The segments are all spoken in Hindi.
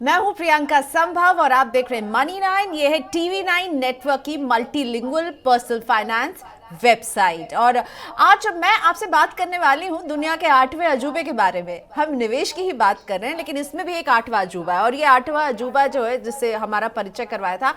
मैं हूं प्रियंका संभव और आप देख रहे हैं मनी 9। ये है TV9 नेटवर्क की मल्टीलिंगुअल पर्सनल फाइनेंस वेबसाइट। और आज मैं आपसे बात करने वाली हूं दुनिया के 8वें अजूबे के बारे में। हम निवेश की ही बात कर रहे हैं, लेकिन इसमें भी एक 8वां अजूबा है। और ये 8वां अजूबा जो है, जिससे हमारा परिचय करवाया था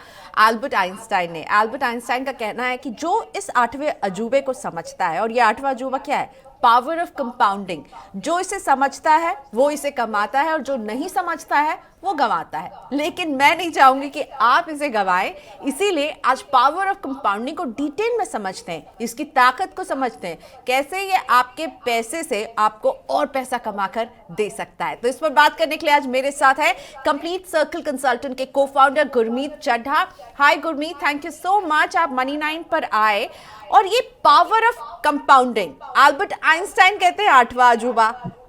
एल्बर्ट आइंस्टाइन ने। एल्बर्ट आइंस्टाइन का कहना है कि जो इस 8वें अजूबे को समझता है, और ये 8वां अजूबा क्या है? Power of compounding. जो इसे समझता है वो इसे कमाता है, और जो नहीं समझता है वो गंवाता है। लेकिन मैं नहीं चाहूंगी कि आप इसे गंवाएं, इसीलिए आज पावर ऑफ कंपाउंडिंग को डिटेल में समझते हैं, इसकी ताकत को समझते हैं, कैसे ये आपके पैसे से आपको और पैसा कमाकर दे सकता है। तो इस पर बात करने के लिए आज मेरे साथ है कंप्लीट सर्कल कंसल्टेंट के co-founder Gurmeet Chadha. Hi Gurmeet, thank you so much, आप मनी 9 पर आए। और ये power of compounding, Albert Einstein कहते हैं 8वां अजूबा,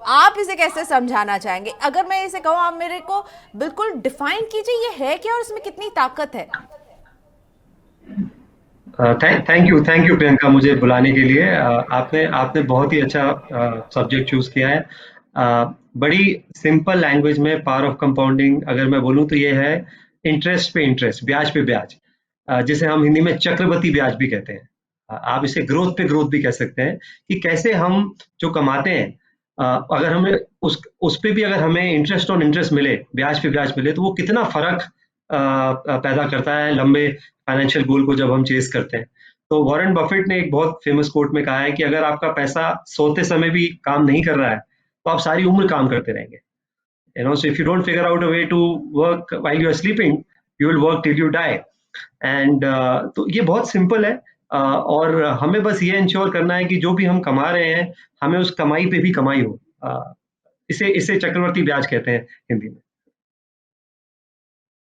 आप इसे कैसे समझाना चाहेंगे? अगर मैं इसे कहूं, आप मेरे को बिल्कुल डिफाइन कीजिए, ये है क्या और इसमें कितनी ताकत है? थैंक यू प्रियंका, मुझे बुलाने के लिए। आपने आपने बहुत ही अच्छा सब्जेक्ट चूज किया है। बड़ी सिंपल लैंग्वेज में पावर ऑफ कंपाउंडिंग अगर मैं बोलूं तो ये है इंटरेस्ट पे इंटरेस्ट, ब्याज पे ब्याज, जिसे हम हिंदी में चक्रवृद्धि ब्याज भी कहते हैं। आप इसे ग्रोथ पे ग्रोथ भी कह सकते हैं कि कैसे हम जो कमाते हैं, अगर हमें उस पे भी अगर हमें इंटरेस्ट ऑन इंटरेस्ट मिले, ब्याज पे ब्याज मिले, तो वो कितना फर्क पैदा करता है लंबे फाइनेंशियल गोल को जब हम चेस करते हैं। तो वॉरेन बफेट ने एक बहुत फेमस कोट में कहा है कि अगर आपका पैसा सोते समय भी काम नहीं कर रहा है तो आप सारी उम्र काम करते रहेंगे। So if you don't figure out a way to work while you are sleeping, you will work till you die. And तो ये बहुत सिंपल है। और हमें बस ये इंश्योर करना है कि जो भी हम कमा रहे हैं, हमें उस कमाई पे भी कमाई हो। इसे इसे चक्रवर्ती ब्याज कहते हैं हिंदी में।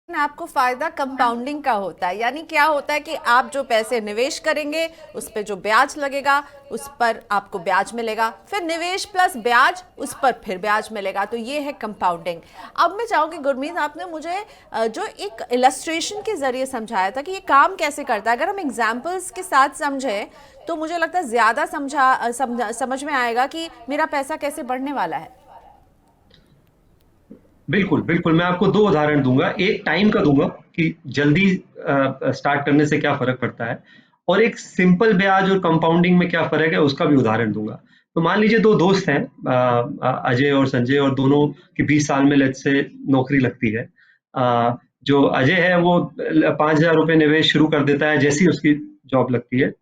आपको फायदा कंपाउंडिंग का होता है, यानी क्या होता है कि आप जो पैसे निवेश करेंगे उस पर जो ब्याज लगेगा उस पर आपको ब्याज मिलेगा, फिर निवेश प्लस ब्याज, उस पर फिर ब्याज मिलेगा। तो ये है कंपाउंडिंग। अब मैं चाहूंगी गुरमीत, आपने मुझे जो एक इलस्ट्रेशन के जरिए समझाया था कि ये काम कैसे करता है, अगर हम एग्जाम्पल्स के साथ समझें तो मुझे लगता है ज्यादा समझ में आएगा कि मेरा पैसा कैसे बढ़ने वाला है। बिल्कुल, बिल्कुल, मैं आपको 2 उदाहरण दूँगा। एक टाइम का दूँगा कि जल्दी स्टार्ट करने से क्या फ़र्क पड़ता है, और एक सिंपल ब्याज और कंपाउंडिंग में क्या फ़र्क है, उसका भी उदाहरण दूँगा। तो मान लीजिए 2 दोस्त हैं, अजय और संजय, और दोनों की 20 साल में लेट्स से नौकरी लगती है। जो अजय है वो ₹5000 निवेश शुरू कर देता है जैसे ही उसकी जॉब लगती है,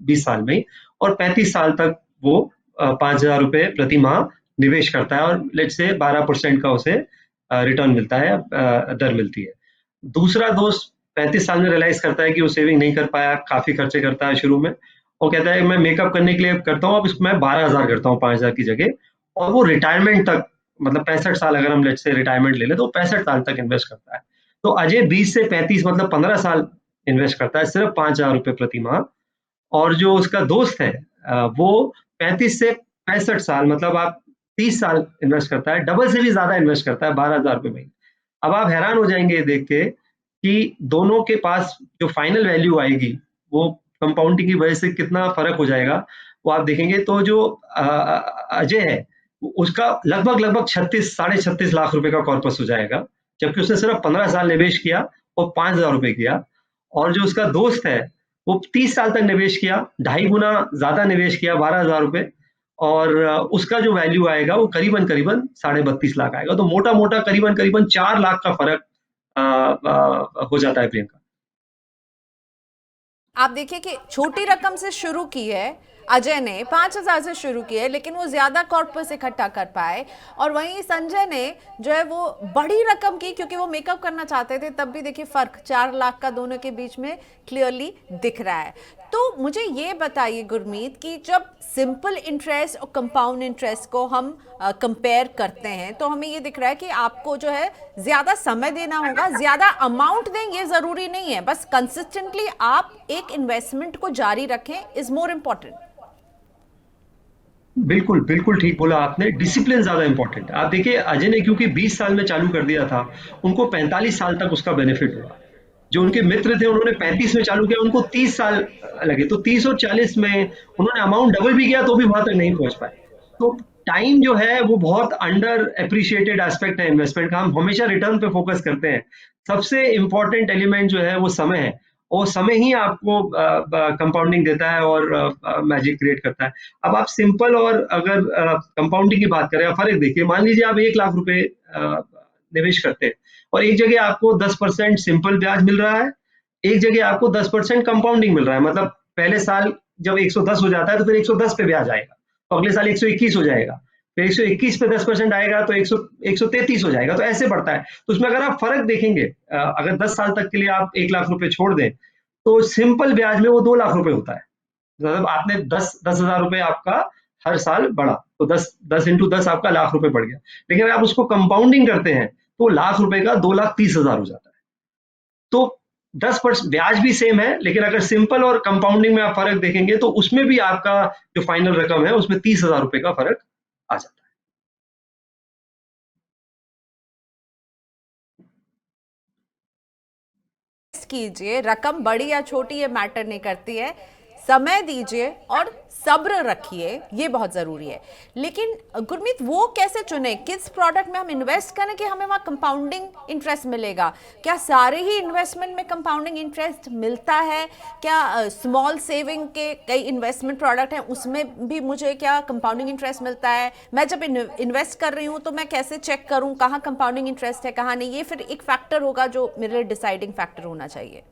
20 साल में ही, और 35 साल तक वो ₹5000 प्रति माह निवेश करता है, और लेट्स से 12% का उसे रिटर्न मिलता है, दर मिलती है। दूसरा दोस्त 35 साल में रियलाइज करता है कि वो सेविंग नहीं कर पाया, काफी खर्चे करता है शुरू में, और कहता है मैं मेकअप करने के लिए करता हूँ, अब इसको मैं 12,000 करता हूँ 5,000 की जगह, और वो रिटायरमेंट तक, मतलब 65 साल अगर हम लेट्स से रिटायरमेंट ले ले, तो 65 साल तक इन्वेस्ट करता है। तो अजय 20 से 35 मतलब 15 साल इन्वेस्ट करता है सिर्फ ₹5,000 प्रति माह। और जो उसका दोस्त है, वो 35 से 65 साल मतलब आप 30 साल इन्वेस्ट करता है, डबल से भी ज़्यादा इन्वेस्ट करता है ₹12,000 में ही। अब आप हैरान हो जाएँगे ये देख के कि दोनों के पास जो फाइनल वैल्यू आएगी, वो कंपाउंडिंग की वजह से कितना फ़र्क हो जाएगा, वो आप देखेंगे। तो जो अजय है, उसका लगभग-लगभग 36 साढ़े 36 लाख रुपए का कॉर्पस हो जाएगा, जबकि उसने सिर्फ 15 साल निवेश किया और ₹5,000 किया। और जो उसका दोस्त है, वो 30 साल तक निवेश किया, ढाई गुना ज़्यादा निवेश किया, ₹12,000, और उसका जो वैल्यू आएगा वो करीबन-करीबन साढ़े 32 लाख आएगा। तो मोटा-मोटा करीबन-करीबन 4 लाख का फ़र्क हो जाता है प्रियंका। आप देखिए कि छोटी रकम से शुरू की है, अजय ने 5,000 से शुरू की है, लेकिन वो ज्यादा कॉर्पस इकट्ठा कर पाए। और वहीं संजय ने जो है वो बड़ी रकम की, क्योंकि वो मेकअप करना चाहते थे। तब भी देखिए फर्क 4 लाख का दोनों के बीच में क्लियरली दिख रहा है। तो मुझे ये बताइए गुरमीत कि जब सिंपल इंटरेस्ट और कंपाउंड इंटरेस्ट को हम कंपेयर करते हैं, तो हमें ये दिख रहा है कि आपको जो है ज्यादा समय देना होगा, ज्यादा अमाउंट दें ये जरूरी नहीं है, बस कंसिस्टेंटली आप एक इन्वेस्टमेंट को जारी रखें इज मोर इम्पोर्टेंट। बिल्कुल, बिल्कुल ठीक बोला आपने, डिसिप्लिन ज़्यादा इम्पोर्टेंट है। आप देखिए अजय ने क्योंकि 20 साल में चालू कर दिया था, उनको 45 साल तक उसका बेनिफिट हुआ। जो उनके मित्र थे उन्होंने 35 में चालू किया, उनको 30 साल लगे। तो 30 और 40 में उन्होंने अमाउंट डबल भी किया तो भी वहां तक नहीं पहुंच पाए। तो टाइम जो है वो बहुत अंडर अप्रिशिएटेड एस्पेक्ट है इन्वेस्टमेंट का। हम हमेशा रिटर्न पे फोकस करते हैं। सबसे इंपॉर्टेंट एलिमेंट जो है वो समय है, और समय ही आपको कंपाउंडिंग देता है और मैजिक क्रिएट करता है। अब आप सिंपल और अगर कंपाउंडिंग की बात करें, फर्क देखिए, मान लीजिए आप 1 लाख रुपए निवेश करते हैं और एक जगह आपको 10% सिंपल ब्याज मिल रहा है, एक जगह आपको 10% कंपाउंडिंग मिल रहा है। मतलब पहले साल जब 110 हो जाता है तो फिर 110 पे ब्याज आएगा, तो अगले साल 121 हो जाएगा, फिर 121 पे 10% आएगा तो 133 हो जाएगा, तो ऐसे बढ़ता है। तो उसमें अगर आप फर्क देखेंगे, अगर 10 साल तक के लिए आप 1 लाख रुपए छोड़ दें तो सिंपल ब्याज में वो 2 लाख रुपए होता है। मतलब आपने 10,000 रुपए आपका हर साल बढ़ा, तो 10 इंटू 10 आपका लाख रुपए बढ़ गया। लेकिन अगर आप उसको कंपाउंडिंग करते हैं तो लाख रुपए का 2,30,000 हो जाता है। तो 10% ब्याज भी सेम है, लेकिन अगर सिंपल और कंपाउंडिंग में आप फर्क देखेंगे तो उसमें भी आपका जो फाइनल रकम है उसमें 30,000 रुपए का फर्क आ जाता है। कीजिए, रकम बड़ी या छोटी ये मैटर नहीं करती है, समय दीजिए और सब्र रखिए, ये बहुत ज़रूरी है। लेकिन गुरमीत, वो कैसे चुने किस प्रोडक्ट में हम इन्वेस्ट करें कि हमें वहाँ कंपाउंडिंग इंटरेस्ट मिलेगा? क्या सारे ही इन्वेस्टमेंट में कंपाउंडिंग इंटरेस्ट मिलता है? क्या स्मॉल सेविंग के कई इन्वेस्टमेंट प्रोडक्ट हैं उसमें भी मुझे क्या कंपाउंडिंग इंटरेस्ट मिलता है? मैं जब इन्वेस्ट कर रही हूँ तो मैं कैसे चेक करूँ कहाँ कंपाउंडिंग इंटरेस्ट है कहाँ नहीं? ये फिर एक फैक्टर होगा जो मेरे लिए डिसाइडिंग फैक्टर होना चाहिए।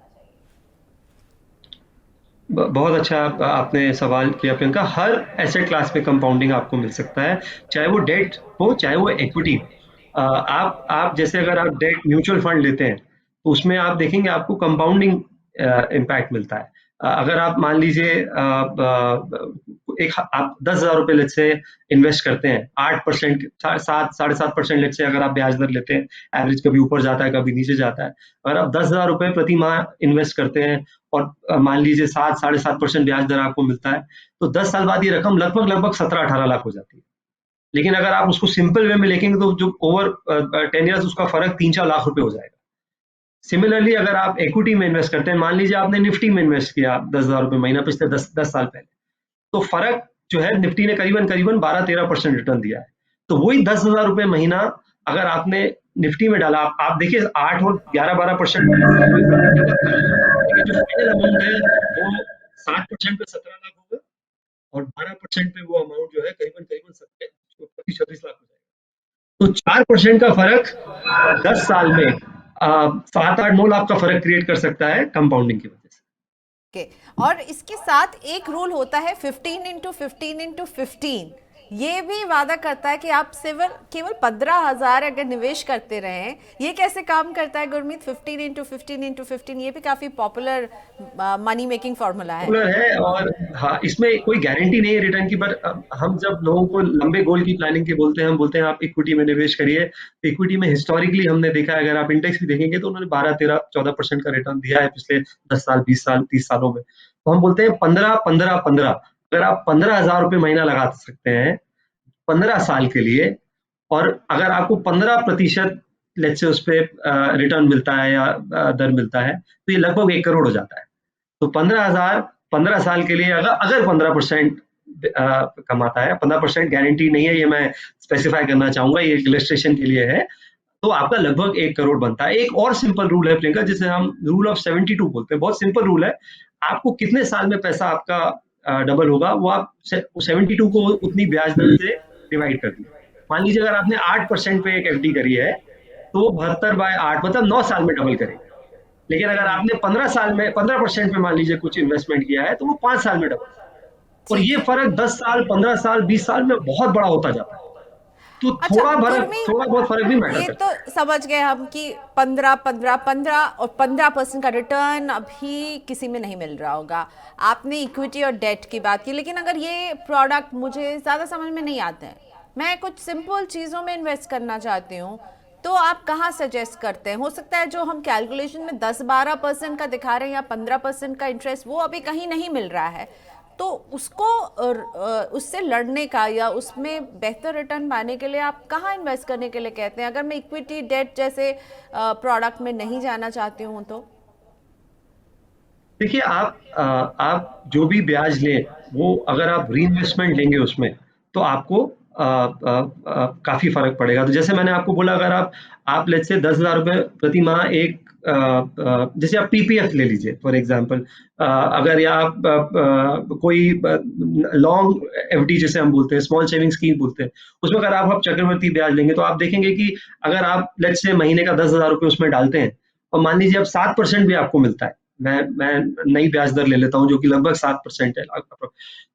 बहुत अच्छा आपने सवाल किया प्रियंका। हर एसेट क्लास पे कंपाउंडिंग आपको मिल सकता है, चाहे वो डेट हो चाहे वो इक्विटी। आप जैसे अगर आप डेट म्यूचुअल फंड लेते हैं तो उसमें आप देखेंगे आपको कंपाउंडिंग इम्पैक्ट मिलता है। अगर आप मान लीजिए एक आप 10,000 रुपए लेट से इन्वेस्ट करते हैं, 8%, 7-7.5% लेट से अगर आप ब्याज दर लेते हैं, एवरेज कभी ऊपर जाता है कभी नीचे जाता है। अगर आप 10,000 रुपए प्रति माह इन्वेस्ट करते हैं और मान लीजिए 7-7.5% ब्याज दर आपको मिलता है, तो 10 साल बाद ये रकम लगभग 17-18 लाख हो जाती है। लेकिन अगर आप उसको सिंपल वे में लेंगे तो जो ओवर 10 ईयर्स उसका फर्क 3-4 लाख रुपए हो जाएगा। सिमिलरली अगर आप इक्विटी में इन्वेस्ट करते हैं, मान लीजिए आपने निफ्टी में इन्वेस्ट किया 10,000 रुपए महीना पिछले 10 साल पहले, तो फर्क जो है निफ्टी ने करीबन करीबन 12-13% रिटर्न दिया है। तो वही 10,000 रुपए महीना अगर आपने निफ्टी में डाला, आप देखिए 8 और 11-12% लेकिन जो फाइनल अमाउंट है वो 7% पे 17 लाख होगा और 12% पे वो अमाउंट जो है करीबन करीबन 36 लाख हो जाएगा। तो 4% का फर्क 10 साल में 7-8-9 लाख का फर्क क्रिएट कर सकता है कंपाउंडिंग की वजह से। के और इसके साथ एक रूल होता है 15x15x15। ये भी वादा करता है कि आप केवल 15,000 अगर निवेश करते रहें। ये कैसे काम करता है गुरमीत? 15x15x15, ये भी काफी पॉपुलर मनी मेकिंग फॉर्मूला है। पॉपुलर है, और हाँ, इसमें कोई गारंटी नहीं है रिटर्न की, पर हम जब लोगों को लंबे गोल की प्लानिंग की बोलते हैं, हम बोलते हैं आप इक्विटी में निवेश करिए। इक्विटी में हिस्टोरिकली हमने देखा है, अगर आप इंडेक्स भी देखेंगे तो उन्होंने 12-13-14% का रिटर्न दिया है पिछले 10 साल, 20 साल, 30 सालों में। तो हम बोलते हैं 15-15-15। अगर आप 15,000 रुपए महीना लगा सकते हैं 15 साल के लिए, और अगर आपको 15% लेट्स से उस पे रिटर्न मिलता है या दर मिलता है, तो ये लगभग 1 करोड़ हो जाता है। तो 15,000 15 साल के लिए अगर 15% कमाता है, 15% गारंटी नहीं है, ये मैं स्पेसिफाई करना चाहूंगा, ये इलस्ट्रेशन के लिए है, तो आपका लगभग 1 करोड़ बनता है। एक और सिंपल रूल है प्रियंका, जिसे हम रूल ऑफ 72 बोलते हैं। बहुत सिंपल रूल है। आपको कितने साल में पैसा आपका डबल होगा, वो आप 72 को उतनी ब्याज दर से डिवाइड कर दीजिए। मान लीजिए अगर आपने 8% पे एक एफडी करी है, तो वो 72/8 मतलब 9 साल में डबल करेगी। लेकिन अगर आपने 15 साल में 15% पे मान लीजिए कुछ इन्वेस्टमेंट किया है, तो वो 5 साल में डबल। और ठीक ये है। फर्क 10 साल, 15 साल, 20 साल में बहुत बड़ा होता जाता है। तो अच्छा थोड़ा बहुत फर्क भी गुरमीत, मैटर ये करता तो है। समझ गए हम कि 15-15-15 और 15% का रिटर्न अभी किसी में नहीं मिल रहा होगा। आपने इक्विटी और डेट की बात की, लेकिन अगर ये प्रोडक्ट मुझे ज़्यादा समझ में नहीं आते हैं, मैं कुछ सिंपल चीज़ों में इन्वेस्ट करना चाहती हूँ, तो आप कहाँ सजेस्ट करते हैं? हो सकता है जो हम कैलकुलेशन में 10-12% का दिखा रहे हैं या 15% का इंटरेस्ट, वो अभी कहीं नहीं मिल रहा है। तो उसको उससे लड़ने का या उसमें बेहतर रिटर्न पाने के लिए आप कहाँ इन्वेस्ट करने के लिए कहते हैं, अगर मैं इक्विटी डेट जैसे प्रोडक्ट में नहीं जाना चाहती हूँ तो? देखिए, आप जो भी ब्याज लें, वो अगर आप री इन्वेस्टमेंट लेंगे उसमें, तो आपको काफी फर्क पड़ेगा। तो जैसे मैंने आपको बोला, अगर आप लेट्स से 10,000 रुपए प्रति माह एक जैसे आप पीपीएफ ले लीजिए फॉर एग्जांपल, अगर या आप कोई लॉन्ग एफडी जिसे हम बोलते हैं, स्मॉल सेविंग स्कीम बोलते हैं, उसमें अगर आप चक्रवृद्धि ब्याज लेंगे तो आप देखेंगे कि अगर आप लेट्स से महीने का 10,000 रुपए उसमें डालते हैं और मान लीजिए अब 7% भी आपको मिलता है, मैं नई ब्याज दर ले लेता हूँ जो कि लगभग 7% है,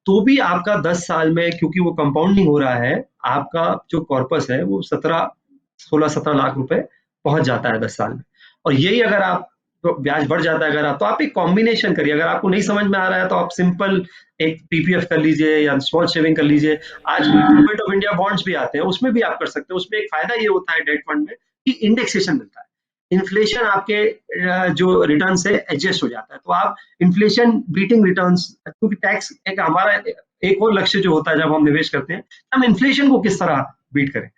तो भी आपका 10 साल में, क्योंकि वो कंपाउंडिंग हो रहा है, आपका जो कॉर्पस है वो 16-17 लाख रुपए पहुंच जाता है 10 साल में। और यही अगर आप तो ब्याज बढ़ जाता है, अगर आप तो आप एक कॉम्बिनेशन करिए। अगर आपको नहीं समझ में आ रहा है तो आप सिंपल एक पीपीएफ कर लीजिए या स्मॉल सेविंग कर लीजिए। आज गवर्नमेंट ऑफ इंडिया बॉन्ड्स भी आते हैं, उसमें भी आप कर सकते हैं। उसमें एक फायदा ये होता है डेट फंड में कि इंडेक्सेशन मिलता है, इन्फ्लेशन आपके जो रिटर्न से एडजस्ट हो जाता है, तो आप इन्फ्लेशन बीटिंग रिटर्न्स, क्योंकि टैक्स एक हमारा एक और लक्ष्य जो होता है जब हम निवेश करते हैं, हम इन्फ्लेशन को किस तरह बीट करें।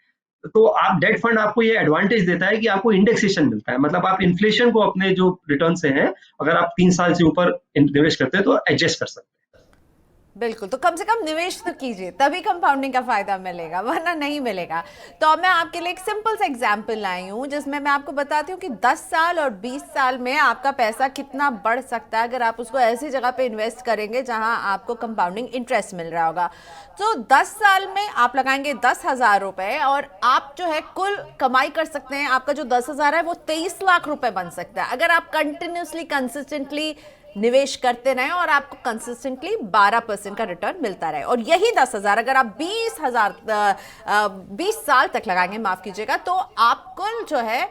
तो आप डेट फंड आपको ये एडवांटेज देता है कि आपको इंडेक्सेशन मिलता है, मतलब आप इन्फ्लेशन को अपने जो रिटर्न से है, अगर आप 3 साल से ऊपर निवेश करते हैं तो एडजस्ट कर सकते हैं। बिल्कुल, तो कम से कम निवेश तो कीजिए, तभी कंपाउंडिंग का फायदा मिलेगा, वरना नहीं मिलेगा। तो अब मैं आपके लिए एक सिंपल सा एग्जांपल लाई हूँ जिसमें मैं आपको बताती हूँ कि 10 साल और 20 साल में आपका पैसा कितना बढ़ सकता है अगर आप उसको ऐसी जगह पे इन्वेस्ट करेंगे जहां आपको कंपाउंडिंग इंटरेस्ट मिल रहा होगा। तो 10 साल में आप लगाएंगे 10,000 रुपए और आप जो है कुल कमाई कर सकते हैं। आपका जो 10,000 है वो 23 लाख रुपए बन सकता है अगर आप कंटिन्यूसली कंसिस्टेंटली निवेश करते रहें और आपको कंसिस्टेंटली 12% का रिटर्न मिलता रहे। और यही 10,000 अगर आप 20 साल तक लगाएंगे, माफ कीजिएगा, तो आप कुल जो है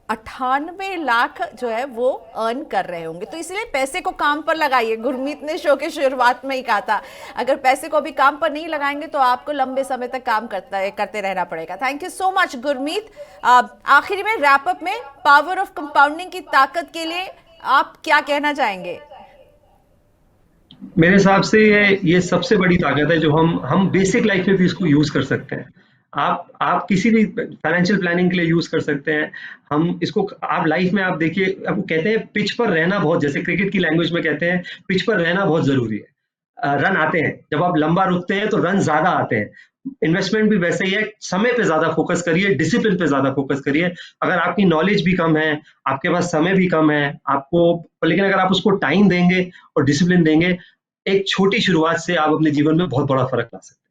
98 लाख जो है वो अर्न कर रहे होंगे। तो इसलिए पैसे को काम पर लगाइए। गुरमीत ने शो के शुरुआत में ही कहा था, अगर पैसे को भी काम पर नहीं लगाएंगे तो आपको लंबे समय तक काम करते रहना पड़ेगा। Thank you so much Gurmeet. आखिरी में रैप अप में पावर ऑफ कंपाउंडिंग की ताकत के लिए आप क्या कहना चाहेंगे? मेरे हिसाब से ये सबसे बड़ी ताकत है जो हम बेसिक लाइफ में भी इसको यूज कर सकते हैं। आप किसी भी फाइनेंशियल प्लानिंग के लिए यूज कर सकते हैं। हम इसको आप लाइफ में आप देखिए, अब कहते हैं पिच पर रहना बहुत, जैसे क्रिकेट की लैंग्वेज में कहते हैं पिच पर रहना बहुत जरूरी है। रन आते हैं, जब आप लंबा रुकते हैं तो रन ज्यादा आते हैं। इन्वेस्टमेंट भी वैसे ही है, समय पे ज्यादा फोकस करिए, डिसिप्लिन पे ज्यादा फोकस करिए। अगर आपकी नॉलेज भी कम है, आपके पास समय भी कम है आपको, लेकिन अगर आप उसको टाइम देंगे और डिसिप्लिन देंगे, एक छोटी शुरुआत से आप अपने जीवन में बहुत बड़ा फर्क ला सकते हैं।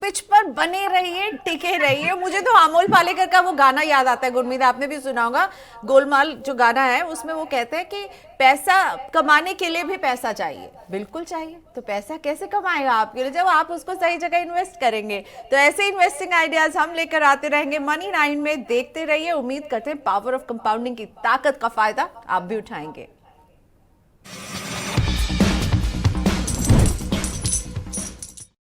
पिच पर बने रहिए, टिके रहिए। मुझे तो अमोल पालेकर का वो गाना याद आता है, गुरमीत आपने भी सुना होगा, गोलमाल जो गाना है उसमें वो कहते हैं कि पैसा कमाने के लिए भी पैसा चाहिए। बिल्कुल चाहिए। तो पैसा कैसे कमाएगा आपके लिए? जब आप उसको सही जगह इन्वेस्ट करेंगे। तो ऐसे इन्वेस्टिंग आइडियाज हम लेकर आते रहेंगे मनी 9 में। देखते रहिए। उम्मीद करते हैं पावर ऑफ कंपाउंडिंग की ताकत का फायदा आप भी उठाएंगे।